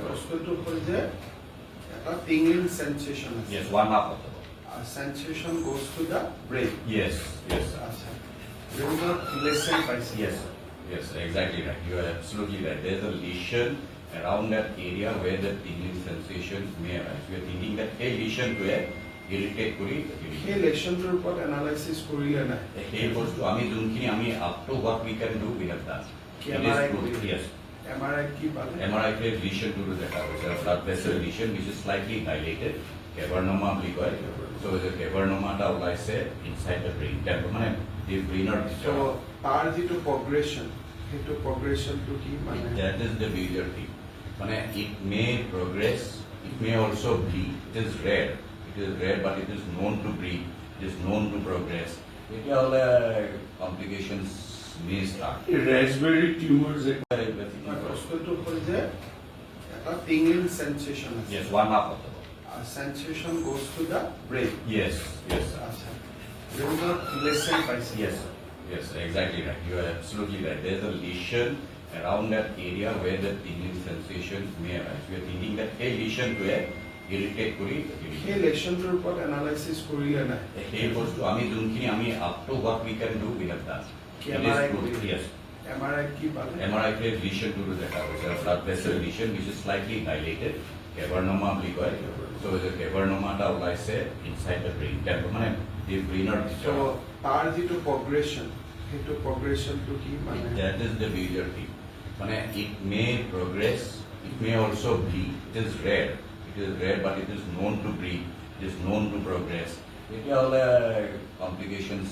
বস্তুটো হ'ল যে এটা tingling sensation আছে। Yes, one half of the body. Sensation goes to the brain। Yes, yes, sir. আচ্ছা, brainত lesion পাইছে। Yes, sir. Yes, sir. Exactly right. You are absolutely right. There's a lesion around that area where the tingling sensation may arise. We are thinking that a lesion to a irritate kuri. সেই লেশনটোৰ ওপৰত analysis কৰিলে নাই? সেই বস্তু আমি যোনখিনি আমি up to what we can do we have done. MRI Yes. MRI কি পালে? MRI তে lesion to দেখা হৈছে blood vessel lesion which is slightly dilated cavernoma বুলি কয়। So the cavernoma টা ওলাইছে inside the brain। মানে the brainer so তাৰ যিটো progression সেইটো progressionটো কি মানে? That is the major thing। মানে it may progress, it may also bleed। It is rare, but it is known to bleed, it is known to progress। এতিয়া হলে complications may start। raspberry tumors বস্তুটো হ'ল যে এটা tingling sensation আছে। Yes, one half of the body। Sensation goes to the brain। Yes, yes, sir. আচ্ছা, brainত lesion পাইছে। Yes, sir. Yes, sir. Exactly right. You are absolutely right. There's a lesion around that area where the tingling sensation may arise. We are thinking that a lesion to a irritate kuri। সেই লেশনটোৰ ওপৰত analysis কৰিলে নাই? সেই বস্তু আমি যোনখিনি আমি up to what we can do we have done। MRI Yes। MRI কি পালে? MRI তে lesion to দেখা হৈছে blood vessel lesion which is slightly dilated cavernoma বুলি কয়। So the cavernoma টা ওলাইছে inside the brain। মানে the brainer so তাৰ যিটো progression সেইটো progressionটো কি মানে? That is the major thing। মানে it may progress, it may also bleed। It is rare, but it is known to bleed, it is known to progress। এতিয়া হলে complications